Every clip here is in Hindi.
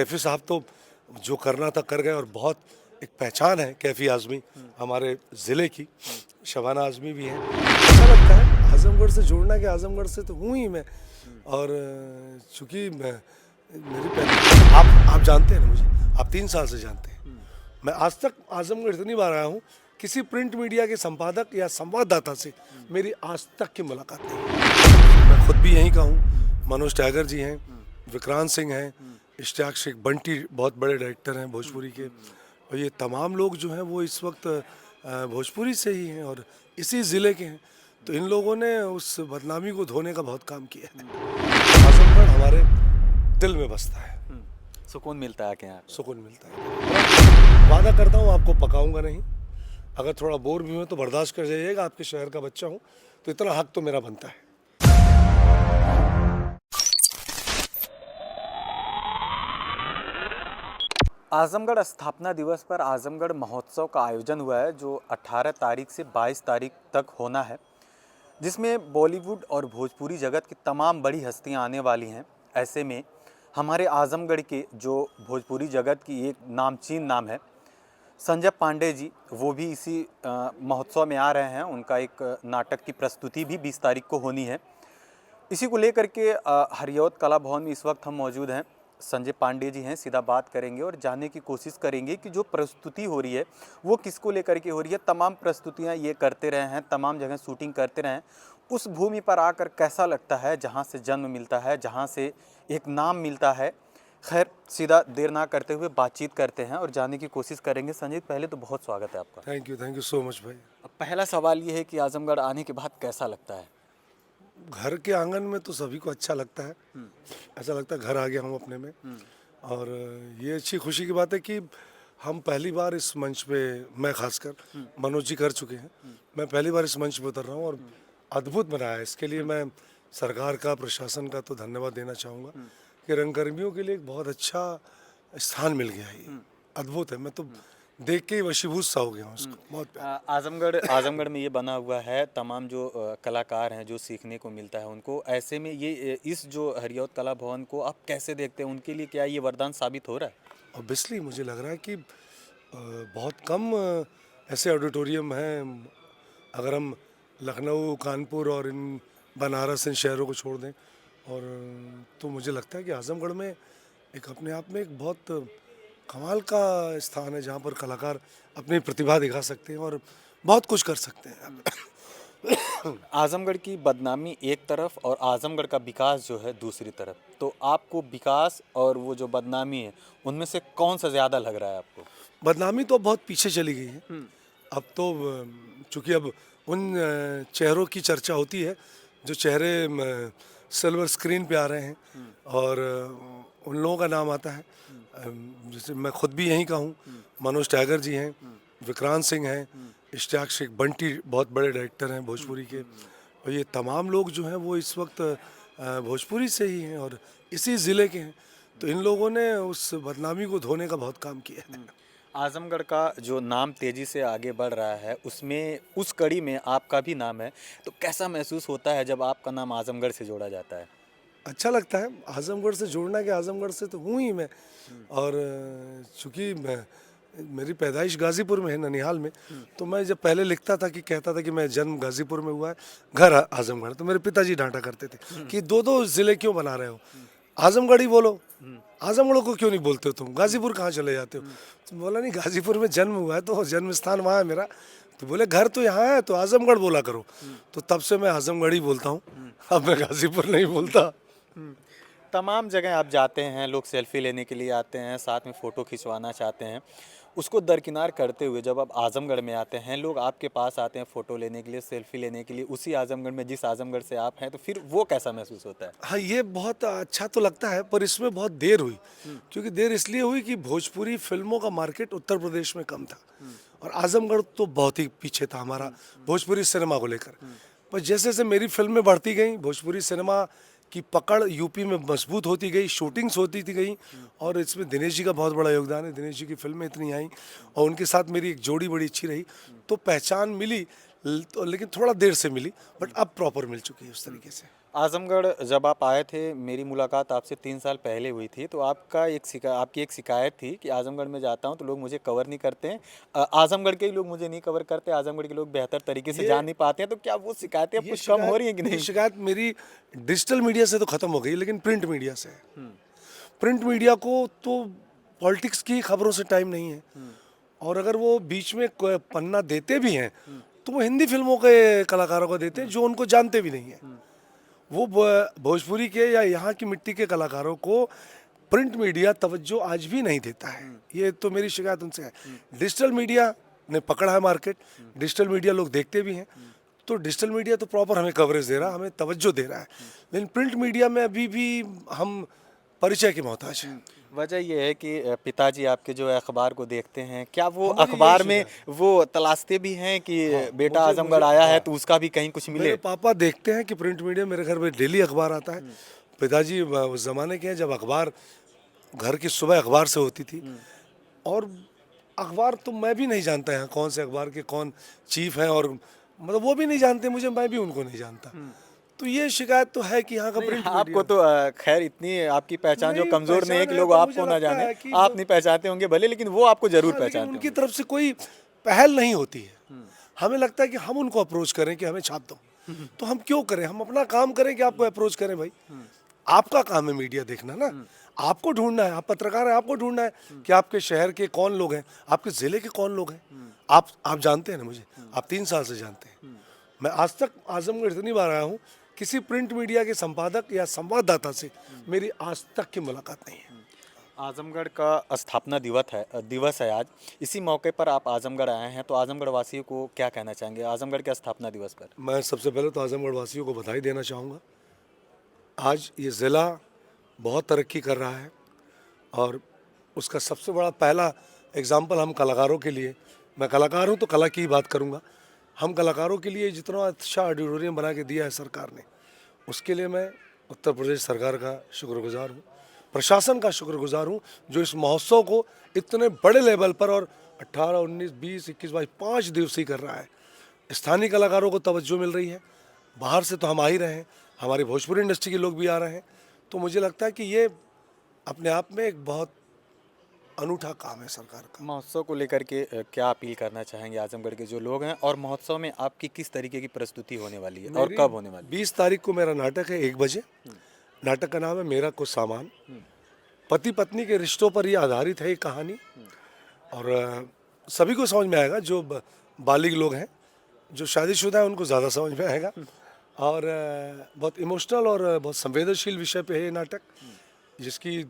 कैफी साहब तो जो करना था कर गए और बहुत एक पहचान है कैफी आज़मी हमारे ज़िले की। शबाना आज़मी भी हैं। अच्छा लगता है आज़मगढ़ से जोड़ना कि आज़मगढ़ से तो हूँ ही मैं। और चूँकि मैं मेरी पहली आप जानते हैं ना मुझे, आप 3 साल से जानते हैं। मैं आज तक आज़मगढ़ इतनी बार आया हूँ, किसी प्रिंट मीडिया के संपादक या संवाददाता से मेरी आज तक की मुलाकात नहीं हुई। मैं खुद भी यहीं का हूँ। मनोज टाइगर जी हैं, विक्रांत सिंह हैं, इश्तियाक शेख बंटी बहुत बड़े डायरेक्टर हैं भोजपुरी के, और ये तमाम लोग जो हैं वो इस वक्त भोजपुरी से ही हैं और इसी ज़िले के हैं। तो इन लोगों ने उस बदनामी को धोने का बहुत काम किया है। आज़मगढ़ हमारे दिल में बसता है। सुकून मिलता है कि यहाँ सुकून मिलता है। वादा करता हूँ आपको पकाऊंगा नहीं। अगर थोड़ा बोर भी हो तो बर्दाश्त कर जाइएगा, आपके शहर का बच्चा हूँ तो इतना हक तो मेरा बनता है। आजमगढ़ स्थापना दिवस पर आजमगढ़ महोत्सव का आयोजन हुआ है जो 18 तारीख से 22 तारीख तक होना है, जिसमें बॉलीवुड और भोजपुरी जगत की तमाम बड़ी हस्तियां आने वाली हैं। ऐसे में हमारे आजमगढ़ के जो भोजपुरी जगत की एक नामचीन नाम है संजय पांडे जी, वो भी इसी महोत्सव में आ रहे हैं। उनका एक नाटक की प्रस्तुति भी 20 तारीख को होनी है। इसी को लेकर के हरियौत कला भवन में इस वक्त हम मौजूद हैं। संजय पांडे जी हैं, सीधा बात करेंगे और जानने की कोशिश करेंगे कि जो प्रस्तुति हो रही है वो किसको लेकर के हो रही है। तमाम प्रस्तुतियां ये करते रहे हैं, तमाम जगह शूटिंग करते रहे हैं। उस भूमि पर आकर कैसा लगता है, जहां से जन्म मिलता है, जहां से एक नाम मिलता है। खैर, सीधा देर ना करते हुए बातचीत करते हैं और जानने की कोशिश करेंगे। संजय, पहले तो बहुत स्वागत है आपका। थैंक यू सो मच भाई। अब पहला सवाल ये है कि आजमगढ़ आने के बाद कैसा लगता है? घर के आंगन में तो सभी को अच्छा लगता है। ऐसा लगता है घर आ गया हूँ अपने में। और ये अच्छी खुशी की बात है कि हम पहली बार इस मंच पे, मैं खासकर, मनोज जी कर चुके हैं, मैं पहली बार इस मंच पे उतर रहा हूँ और अद्भुत बनाया है। इसके लिए मैं सरकार का, प्रशासन का तो धन्यवाद देना चाहूँगा कि रंगकर्मियों के लिए एक बहुत अच्छा स्थान मिल गया है। ये अद्भुत है। मैं तो देख के ही वशीभूत सा हो गया हूँ उसको। बहुत प्यारा। आजमगढ़ में ये बना हुआ है, तमाम जो कलाकार हैं, जो सीखने को मिलता है उनको। ऐसे में ये इस जो हरियौत कला भवन को आप कैसे देखते हैं? उनके लिए क्या ये वरदान साबित हो रहा है? ऑब्वियसली मुझे लग रहा है कि बहुत कम ऐसे ऑडिटोरियम हैं। अगर हम लखनऊ, कानपुर और इन बनारस, इन शहरों को छोड़ दें, और तो मुझे लगता है कि आज़मगढ़ में एक अपने आप में एक बहुत कमाल का स्थान है जहाँ पर कलाकार अपनी प्रतिभा दिखा सकते हैं और बहुत कुछ कर सकते हैं। आजमगढ़ की बदनामी एक तरफ और आजमगढ़ का विकास जो है दूसरी तरफ, तो आपको विकास और वो जो बदनामी है उनमें से कौन सा ज़्यादा लग रहा है आपको? बदनामी तो बहुत पीछे चली गई है। अब तो चूंकि अब उन चेहरों की चर्चा होती है जो चेहरे सिल्वर स्क्रीन पे आ रहे हैं, और उन लोगों का नाम आता है। जैसे मैं खुद भी यहीं का हूँ। मनोज टाइगर जी हैं, विक्रांत सिंह हैं, इश्तियाक शेख बंटी बहुत बड़े डायरेक्टर हैं भोजपुरी के, और ये तमाम लोग जो हैं वो इस वक्त भोजपुरी से ही हैं और इसी ज़िले के हैं। तो इन लोगों ने उस बदनामी को धोने का बहुत काम किया है। आजमगढ़ का जो नाम तेज़ी से आगे बढ़ रहा है, उसमें उस कड़ी में आपका भी नाम है, तो कैसा महसूस होता है जब आपका नाम आजमगढ़ से जोड़ा जाता है? अच्छा लगता है आज़मगढ़ से जोड़ना कि आज़मगढ़ से तो हूँ ही मैं। और चूँकि मैं, मेरी पैदाइश गाज़ीपुर में है, ननिहाल में, तो मैं जब पहले लिखता था कि कहता था कि मैं जन्म गाज़ीपुर में हुआ है, घर आज़मगढ़, तो मेरे पिताजी डांटा करते थे कि दो दो ज़िले क्यों बना रहे हो, आज़मगढ़ ही बोलो। आज़मगढ़ को क्यों नहीं बोलते हो तुम, गाज़ीपुर कहाँ चले जाते हो? तो बोला नहीं, गाज़ीपुर में जन्म हुआ है तो जन्म स्थान वहाँ है मेरा। तो बोले घर तो यहाँ है तो आज़मगढ़ बोला करो। तो तब से मैं आज़मगढ़ ही बोलता हूँ, अब मैं गाज़ीपुर नहीं बोलता। तमाम जगह आप जाते हैं, लोग सेल्फी लेने के लिए आते हैं, साथ में फ़ोटो खिंचवाना चाहते हैं। उसको दरकिनार करते हुए जब आप आज़मगढ़ में आते हैं, लोग आपके पास आते हैं फ़ोटो लेने के लिए, सेल्फी लेने के लिए, उसी आज़मगढ़ में जिस आज़मगढ़ से आप हैं, तो फिर वो कैसा महसूस होता है? हाँ, ये बहुत अच्छा तो लगता है, पर इसमें बहुत देर हुई। क्योंकि देर इसलिए हुई कि भोजपुरी फिल्मों का मार्केट उत्तर प्रदेश में कम था और आज़मगढ़ तो बहुत ही पीछे था हमारा भोजपुरी सिनेमा को लेकर। पर जैसे जैसे मेरी फिल्में बढ़ती गई, भोजपुरी सिनेमा की पकड़ यूपी में मजबूत होती गई, शूटिंग्स होती थी गई, और इसमें दिनेश जी का बहुत बड़ा योगदान है। दिनेश जी की फिल्में इतनी आई और उनके साथ मेरी एक जोड़ी बड़ी अच्छी रही, तो पहचान मिली। तो लेकिन थोड़ा देर से मिली, बट अब प्रॉपर मिल चुकी है उस तरीके से। आजमगढ़ जब आप आए थे, मेरी मुलाकात आपसे 3 साल पहले हुई थी, तो आपकी एक शिकायत थी कि आजमगढ़ में जाता हूँ तो लोग मुझे कवर नहीं करते हैं। आजमगढ़ के ही लोग मुझे नहीं कवर करते, आजमगढ़ के लोग बेहतर तरीके से ये जान नहीं पाते हैं, तो क्या वो शिकायतें अब ये कुछ कम हो रही हैं कि ये नहीं? शिकायत मेरी डिजिटल मीडिया से तो खत्म हो गई, लेकिन प्रिंट मीडिया से है। प्रिंट मीडिया को तो पॉलिटिक्स की खबरों से टाइम नहीं है, और अगर वो बीच में कोई पन्ना देते भी हैं तो वो हिंदी फिल्मों के कलाकारों को देते हैं जो उनको जानते भी नहीं है। वो भोजपुरी के या यहाँ की मिट्टी के कलाकारों को प्रिंट मीडिया तवज्जो आज भी नहीं देता है। ये तो मेरी शिकायत उनसे है। डिजिटल मीडिया ने पकड़ा है मार्केट, डिजिटल मीडिया लोग देखते भी हैं, तो डिजिटल मीडिया तो प्रॉपर हमें कवरेज दे रहा है, हमें तवज्जो दे रहा है, लेकिन प्रिंट मीडिया में अभी भी हम परिचय के मोहताज हैं। वजह ये है कि पिताजी आपके जो है अखबार को देखते हैं, क्या वो हमारी अखबार यही में वो तलाशते भी हैं कि बेटा मुझे- आजमगढ़ मुझे- आया है हाँ। तो उसका भी कहीं कुछ मेरे मिले? पापा देखते हैं कि प्रिंट मीडिया, मेरे घर में डेली अखबार आता है। पिताजी उस जमाने के हैं जब अखबार घर की सुबह अखबार से होती थी, और अखबार तो मैं भी नहीं जानता यहाँ कौन से अखबार के कौन चीफ हैं, और मतलब वो भी नहीं जानते मुझे, मैं भी उनको नहीं जानता। तो ये शिकायत तो है कि यहाँ का प्रिंट आपको तो खैर इतनी आपकी पहचान जो नहीं, कमजोर नहीं है कि पहचान है, लोग पर आपको मुझे ना लगता जाने, है कि आप जो- नहीं पहचानते होंगे भले, लेकिन वो आपको जरूर लेकिन पहचानते उनकी होंगे। तरफ से कोई पहल नहीं होती है। हमें लगता है कि हम उनको अप्रोच करें कि हमें छाप दो, तो हम क्यों करें? हम अपना काम करें कि आपको अप्रोच करें। भाई आपका काम है मीडिया देखना ना, आपको ढूंढना है, आप पत्रकार हैं, आपको ढूंढना है कि आपके शहर के कौन लोग हैं, आपके जिले के कौन लोग हैं। आप जानते हैं ना मुझे, आप 3 साल से जानते हैं। मैं आज तक आजमगढ़ इतनी बार आया हूँ, किसी प्रिंट मीडिया के संपादक या संवाददाता से मेरी आज तक की मुलाकात नहीं है। आजमगढ़ का स्थापना दिवस है आज। इसी मौके पर आप आजमगढ़ आए हैं, तो आजमगढ़ वासियों को क्या कहना चाहेंगे आजमगढ़ के स्थापना दिवस पर? मैं सबसे पहले तो आजमगढ़ वासियों को बधाई देना चाहूँगा। आज ये ज़िला बहुत तरक्की कर रहा है, और उसका सबसे बड़ा पहला एग्जाम्पल हम कलाकारों के लिए, मैं कलाकार हूँ तो कला की ही बात करूँगा, हम कलाकारों के लिए जितना अच्छा ऑडिटोरियम बना के दिया है सरकार ने, उसके लिए मैं उत्तर प्रदेश सरकार का शुक्रगुजार हूँ, प्रशासन का शुक्रगुजार हूँ, जो इस महोत्सव को इतने बड़े लेवल पर और 18, 19, 20, 21, 22 5 दिवसीय कर रहा है। स्थानीय कलाकारों को तवज्जो मिल रही है, बाहर से तो हम आ ही रहे हैं, हमारी भोजपुरी इंडस्ट्री के लोग भी आ रहे हैं, तो मुझे लगता है कि ये अपने आप में एक बहुत अनूठा काम है सरकार का। महोत्सव को लेकर के क्या अपील करना चाहेंगे आजमगढ़ के जो लोग हैं, और महोत्सव में आपकी किस तरीके की प्रस्तुति होने वाली है और कब होने वाली है? 20 तारीख को मेरा नाटक है 1 बजे। नाटक का नाम है मेरा कुछ सामान। पति पत्नी के रिश्तों पर ये आधारित है ये कहानी, और सभी को समझ में आएगा, जो बालिग लोग हैं, जो शादीशुदा हैं उनको ज़्यादा समझ में आएगा, और बहुत इमोशनल और बहुत संवेदनशील विषय पे है ये नाटक, जिसकी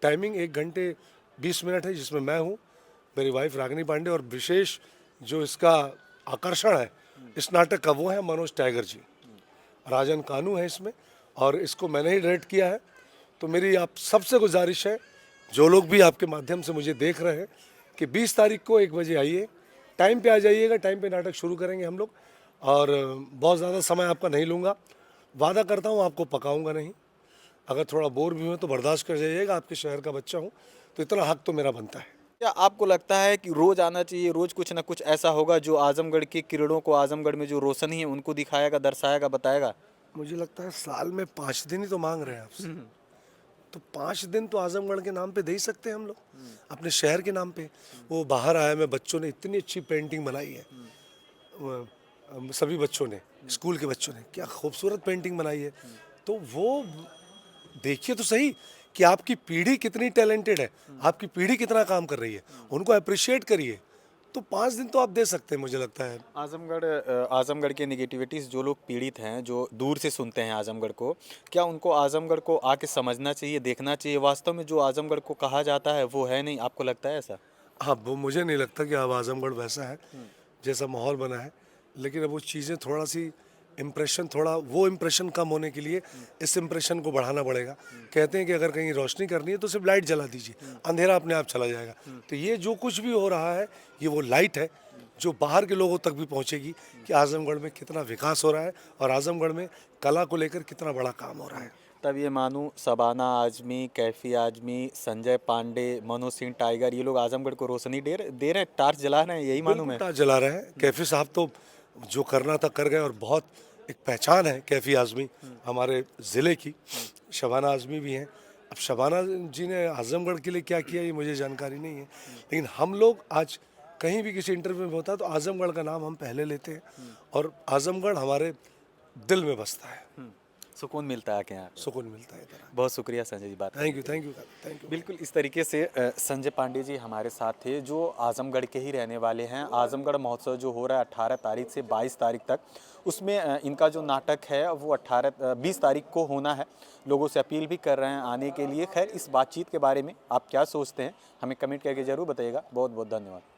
टाइमिंग 1 घंटे 20 मिनट है, जिसमें मैं हूँ, मेरी वाइफ रागिनी पांडे, और विशेष जो इसका आकर्षण है इस नाटक का वो है मनोज टाइगर जी, राजन कानू है इसमें, और इसको मैंने ही डायरेक्ट किया है। तो मेरी आप सबसे गुजारिश है, जो लोग भी आपके माध्यम से मुझे देख रहे हैं, कि 20 तारीख को 1 बजे आइए, टाइम पे आ जाइएगा, टाइम पे नाटक शुरू करेंगे हम लोग, और बहुत ज़्यादा समय आपका नहीं लूँगा, वादा करता हूँ आपको पकाऊँगा नहीं। अगर थोड़ा बोर भी हुए तो बर्दाश्त कर जाइएगा, आपके शहर का बच्चा हूँ तो इतना हक तो मेरा बनता है। क्या आपको लगता है कि रोज आना चाहिए, रोज कुछ ना कुछ ऐसा होगा जो आजमगढ़ की किरणों को, आजमगढ़ में जो रोशनी है उनको दिखाएगा, दर्शाएगा, बताएगा? मुझे लगता है साल में 5 दिन ही तो मांग रहे हैं आपसे, तो 5 दिन तो आजमगढ़ के नाम पे दे ही सकते हैं हम लोग, अपने शहर के नाम पे। वो बाहर आए में बच्चों ने इतनी अच्छी पेंटिंग बनाई है, सभी बच्चों ने, स्कूल के बच्चों ने, क्या खूबसूरत पेंटिंग बनाई है। तो वो देखिए तो सही कि आपकी पीढ़ी कितनी टैलेंटेड है, आपकी पीढ़ी कितना काम कर रही है, उनको अप्रिशिएट करिए। तो 5 दिन तो आप दे सकते हैं, मुझे लगता है। आजमगढ़ के निगेटिविटीज़ जो लोग पीड़ित हैं, जो दूर से सुनते हैं आजमगढ़ को, क्या उनको आजमगढ़ को आके समझना चाहिए, देखना चाहिए? वास्तव में जो आजमगढ़ को कहा जाता है वो है नहीं, आपको लगता है ऐसा? हाँ, वो मुझे नहीं लगता कि अब आजमगढ़ वैसा है जैसा माहौल बना है, लेकिन अब वो चीज़ें थोड़ा सी इम्प्रेशन, थोड़ा वो इम्प्रेशन कम होने के लिए इस इम्प्रेशन को बढ़ाना पड़ेगा। कहते हैं कि अगर कहीं रोशनी करनी है तो सिर्फ लाइट जला दीजिए, अंधेरा अपने आप चला जाएगा। तो ये जो कुछ भी हो रहा है, ये वो लाइट है जो बाहर के लोगों तक भी पहुंचेगी कि आजमगढ़ में कितना विकास हो रहा है, और आजमगढ़ में कला को लेकर कितना बड़ा काम हो रहा है। तब ये मानूं शबाना आजमी, कैफी आजमी, संजय पांडे, मनोज सिंह टाइगर, ये लोग आजमगढ़ को रोशनी दे रहे हैं, टार्च जला रहे हैं, यही मानूं मैं? बिल्कुल जला रहे हैं। कैफी साहब तो जो करना था कर गए, और बहुत एक पहचान है कैफ़ी आज़मी हमारे ज़िले की। शबाना आज़मी भी हैं। अब शबाना जी ने आज़मगढ़ के लिए क्या किया ये मुझे जानकारी नहीं है, लेकिन हम लोग आज कहीं भी किसी इंटरव्यू में होता है तो आज़मगढ़ का नाम हम पहले लेते हैं और आज़मगढ़ हमारे दिल में बसता है। सुकून मिलता है आके यहाँ पे। सुकून मिलता है इधर। बहुत शुक्रिया संजय जी बात करने थैंक यू, के लिए। Thank you, thank you. बिल्कुल इस तरीके से संजय पांडे जी हमारे साथ थे जो आजमगढ़ के ही रहने वाले हैं। आजमगढ़ महोत्सव जो हो रहा है 18 तारीख से 22 तारीख तक, उसमें इनका जो नाटक है वो 20 तारीख को होना है। लोगों से अपील भी कर रहे हैं आने के लिए। खैर इस बातचीत के बारे में आप क्या सोचते हैं हमें कमेंट करके ज़रूर बताइएगा। बहुत बहुत धन्यवाद।